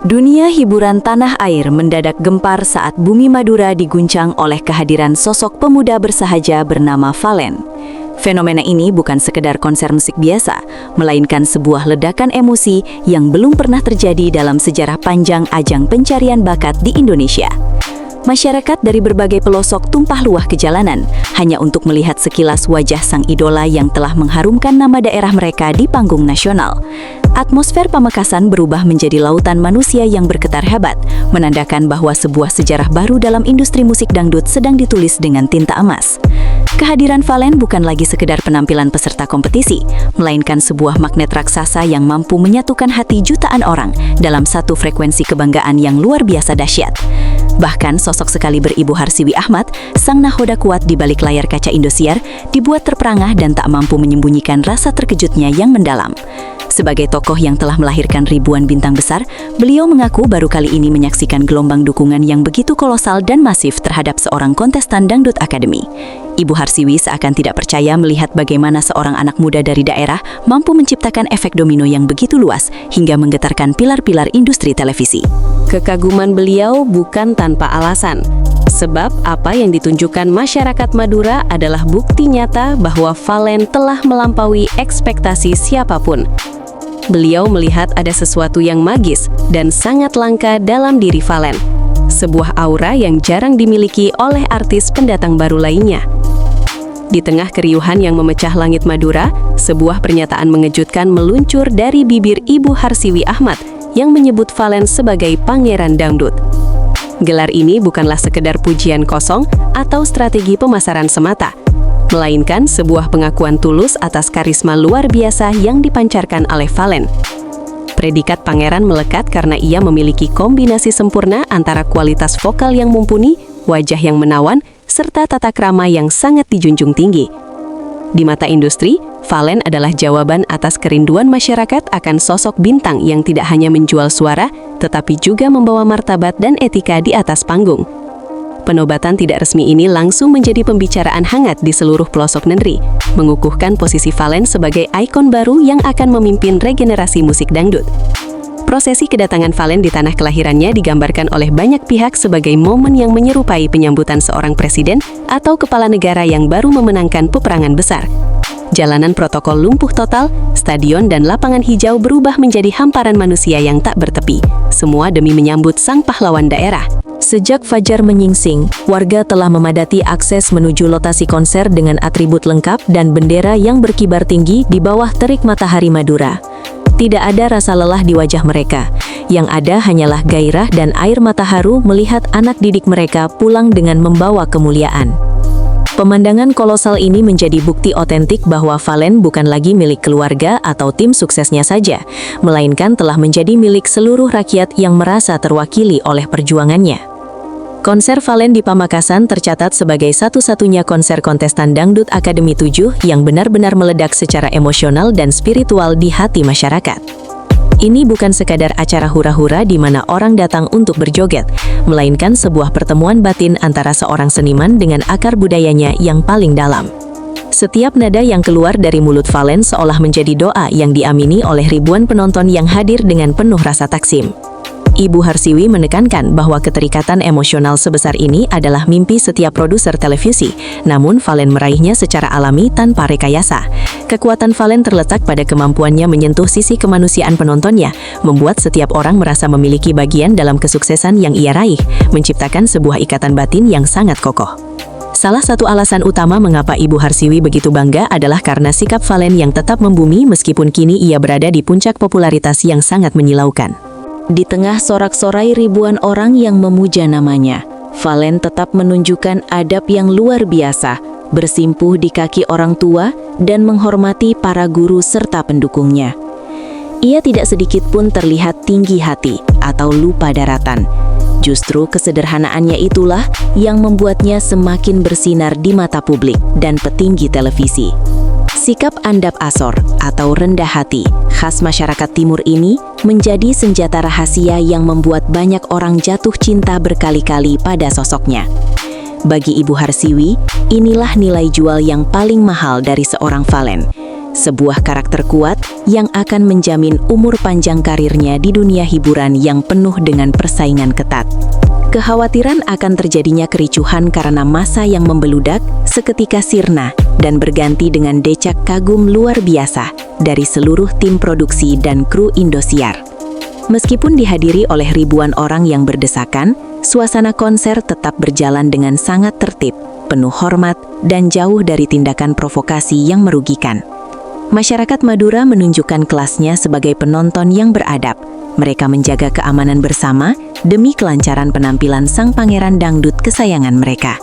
Dunia hiburan tanah air mendadak gempar saat bumi Madura diguncang oleh kehadiran sosok pemuda bersahaja bernama Fallen. Fenomena ini bukan sekedar konser musik biasa, melainkan sebuah ledakan emosi yang belum pernah terjadi dalam sejarah panjang ajang pencarian bakat di Indonesia. Masyarakat dari berbagai pelosok tumpah ruah ke jalanan hanya untuk melihat sekilas wajah sang idola yang telah mengharumkan nama daerah mereka di panggung nasional. Atmosfer Pamekasan berubah menjadi lautan manusia yang bergetar hebat, menandakan bahwa sebuah sejarah baru dalam industri musik dangdut sedang ditulis dengan tinta emas. Kehadiran Fallen bukan lagi sekedar penampilan peserta kompetisi, melainkan sebuah magnet raksasa yang mampu menyatukan hati jutaan orang dalam satu frekuensi kebanggaan yang luar biasa dahsyat. Bahkan sosok sekaliber Ibu Harsiwi Ahmad, sang nahoda kuat di balik layar kaca Indosiar, dibuat terperangah dan tak mampu menyembunyikan rasa terkejutnya yang mendalam. Sebagai tokoh yang telah melahirkan ribuan bintang besar, beliau mengaku baru kali ini menyaksikan gelombang dukungan yang begitu kolosal dan masif terhadap seorang kontestan Dangdut Academy. Ibu Harsiwi seakan tidak percaya melihat bagaimana seorang anak muda dari daerah mampu menciptakan efek domino yang begitu luas hingga menggetarkan pilar-pilar industri televisi. Kekaguman beliau bukan tanpa alasan. Sebab apa yang ditunjukkan masyarakat Madura adalah bukti nyata bahwa Fallen telah melampaui ekspektasi siapapun. Beliau melihat ada sesuatu yang magis dan sangat langka dalam diri Fallen. Sebuah aura yang jarang dimiliki oleh artis pendatang baru lainnya. Di tengah keriuhan yang memecah langit Madura, sebuah pernyataan mengejutkan meluncur dari bibir Ibu Harsiwi Ahmad yang menyebut Fallen sebagai Pangeran Dangdut. Gelar ini bukanlah sekedar pujian kosong atau strategi pemasaran semata, melainkan sebuah pengakuan tulus atas karisma luar biasa yang dipancarkan oleh Fallen. Predikat pangeran melekat karena ia memiliki kombinasi sempurna antara kualitas vokal yang mumpuni, wajah yang menawan, serta tata krama yang sangat dijunjung tinggi. Di mata industri, Fallen adalah jawaban atas kerinduan masyarakat akan sosok bintang yang tidak hanya menjual suara, tetapi juga membawa martabat dan etika di atas panggung. Penobatan tidak resmi ini langsung menjadi pembicaraan hangat di seluruh pelosok negeri, mengukuhkan posisi Fallen sebagai ikon baru yang akan memimpin regenerasi musik dangdut. Prosesi kedatangan Fallen di tanah kelahirannya digambarkan oleh banyak pihak sebagai momen yang menyerupai penyambutan seorang presiden atau kepala negara yang baru memenangkan peperangan besar. Jalanan protokol lumpuh total, stadion dan lapangan hijau berubah menjadi hamparan manusia yang tak bertepi, semua demi menyambut sang pahlawan daerah. Sejak fajar menyingsing, warga telah memadati akses menuju lokasi konser dengan atribut lengkap dan bendera yang berkibar tinggi di bawah terik matahari Madura. Tidak ada rasa lelah di wajah mereka. Yang ada hanyalah gairah dan air mata haru melihat anak didik mereka pulang dengan membawa kemuliaan. Pemandangan kolosal ini menjadi bukti otentik bahwa Fallen bukan lagi milik keluarga atau tim suksesnya saja, melainkan telah menjadi milik seluruh rakyat yang merasa terwakili oleh perjuangannya. Konser Fallen di Pamekasan tercatat sebagai satu-satunya konser kontestan Dangdut Academy 7 yang benar-benar meledak secara emosional dan spiritual di hati masyarakat. Ini bukan sekadar acara hura-hura di mana orang datang untuk berjoget, melainkan sebuah pertemuan batin antara seorang seniman dengan akar budayanya yang paling dalam. Setiap nada yang keluar dari mulut Fallen seolah menjadi doa yang diamini oleh ribuan penonton yang hadir dengan penuh rasa taksim. Ibu Harsiwi menekankan bahwa keterikatan emosional sebesar ini adalah mimpi setiap produser televisi, namun Fallen meraihnya secara alami tanpa rekayasa. Kekuatan Fallen terletak pada kemampuannya menyentuh sisi kemanusiaan penontonnya, membuat setiap orang merasa memiliki bagian dalam kesuksesan yang ia raih, menciptakan sebuah ikatan batin yang sangat kokoh. Salah satu alasan utama mengapa Ibu Harsiwi begitu bangga adalah karena sikap Fallen yang tetap membumi meskipun kini ia berada di puncak popularitas yang sangat menyilaukan. Di tengah sorak-sorai ribuan orang yang memuja namanya, Fallen tetap menunjukkan adab yang luar biasa, bersimpuh di kaki orang tua dan menghormati para guru serta pendukungnya. Ia tidak sedikit pun terlihat tinggi hati atau lupa daratan. Justru kesederhanaannya itulah yang membuatnya semakin bersinar di mata publik dan petinggi televisi. Sikap andap asor atau rendah hati khas masyarakat timur ini menjadi senjata rahasia yang membuat banyak orang jatuh cinta berkali-kali pada sosoknya. Bagi Ibu Harsiwi, inilah nilai jual yang paling mahal dari seorang Fallen. sebuah karakter kuat yang akan menjamin umur panjang karirnya di dunia hiburan yang penuh dengan persaingan ketat. Kekhawatiran akan terjadinya kericuhan karena massa yang membeludak seketika sirna dan berganti dengan decak kagum luar biasa dari seluruh tim produksi dan kru Indosiar. Meskipun dihadiri oleh ribuan orang yang berdesakan, suasana konser tetap berjalan dengan sangat tertib, penuh hormat, dan jauh dari tindakan provokasi yang merugikan. Masyarakat Madura menunjukkan kelasnya sebagai penonton yang beradab. Mereka menjaga keamanan bersama demi kelancaran penampilan sang pangeran dangdut kesayangan mereka.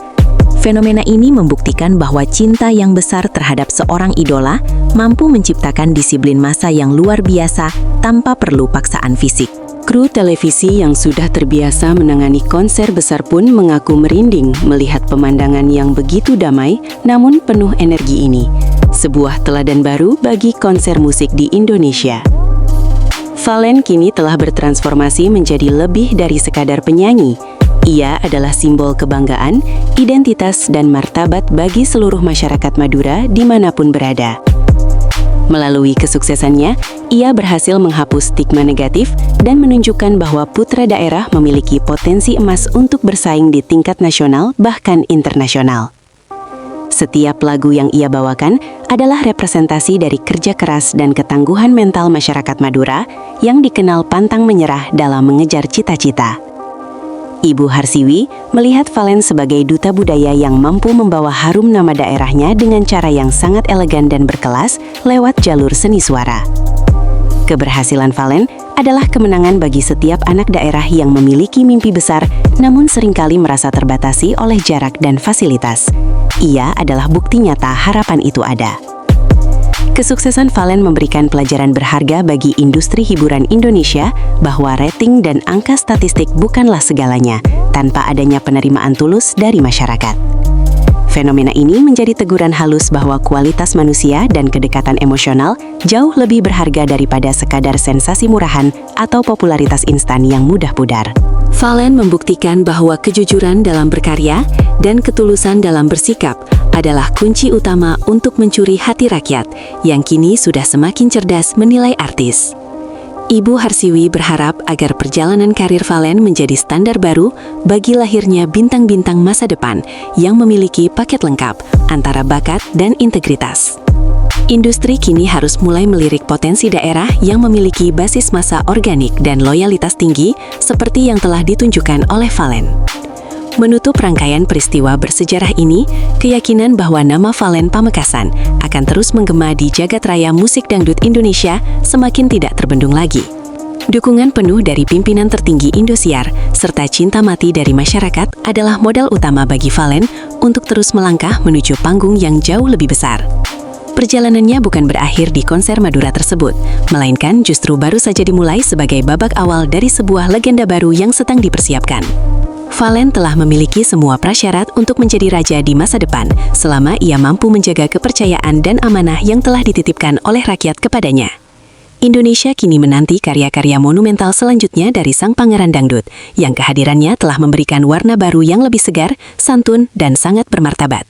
Fenomena ini membuktikan bahwa cinta yang besar terhadap seorang idola mampu menciptakan disiplin massa yang luar biasa tanpa perlu paksaan fisik. Kru televisi yang sudah terbiasa menangani konser besar pun mengaku merinding melihat pemandangan yang begitu damai namun penuh energi ini. Sebuah teladan baru bagi konser musik di Indonesia. Fallen kini telah bertransformasi menjadi lebih dari sekadar penyanyi. Ia adalah simbol kebanggaan, identitas, dan martabat bagi seluruh masyarakat Madura dimanapun berada. Melalui kesuksesannya, ia berhasil menghapus stigma negatif dan menunjukkan bahwa putra daerah memiliki potensi emas untuk bersaing di tingkat nasional bahkan internasional. Setiap lagu yang ia bawakan adalah representasi dari kerja keras dan ketangguhan mental masyarakat Madura yang dikenal pantang menyerah dalam mengejar cita-cita. Ibu Harsiwi melihat Fallen sebagai duta budaya yang mampu membawa harum nama daerahnya dengan cara yang sangat elegan dan berkelas lewat jalur seni suara. Keberhasilan Fallen adalah kemenangan bagi setiap anak daerah yang memiliki mimpi besar namun seringkali merasa terbatasi oleh jarak dan fasilitas. Ia adalah bukti nyata harapan itu ada. Kesuksesan Fallen memberikan pelajaran berharga bagi industri hiburan Indonesia bahwa rating dan angka statistik bukanlah segalanya tanpa adanya penerimaan tulus dari masyarakat. Fenomena ini menjadi teguran halus bahwa kualitas manusia dan kedekatan emosional jauh lebih berharga daripada sekadar sensasi murahan atau popularitas instan yang mudah pudar. Fallen membuktikan bahwa kejujuran dalam berkarya dan ketulusan dalam bersikap adalah kunci utama untuk mencuri hati rakyat yang kini sudah semakin cerdas menilai artis. Ibu Harsiwi berharap agar perjalanan karir Fallen menjadi standar baru bagi lahirnya bintang-bintang masa depan yang memiliki paket lengkap antara bakat dan integritas. Industri kini harus mulai melirik potensi daerah yang memiliki basis massa organik dan loyalitas tinggi seperti yang telah ditunjukkan oleh Fallen. Menutup rangkaian peristiwa bersejarah ini, keyakinan bahwa nama Fallen Pamekasan akan terus menggema di jagat raya musik dangdut Indonesia semakin tidak terbendung lagi. Dukungan penuh dari pimpinan tertinggi Indosiar serta cinta mati dari masyarakat adalah modal utama bagi Fallen untuk terus melangkah menuju panggung yang jauh lebih besar. Perjalanannya bukan berakhir di konser Madura tersebut, melainkan justru baru saja dimulai sebagai babak awal dari sebuah legenda baru yang sedang dipersiapkan. Fallen telah memiliki semua prasyarat untuk menjadi raja di masa depan selama ia mampu menjaga kepercayaan dan amanah yang telah dititipkan oleh rakyat kepadanya. Indonesia kini menanti karya-karya monumental selanjutnya dari sang pangeran dangdut, yang kehadirannya telah memberikan warna baru yang lebih segar, santun, dan sangat bermartabat.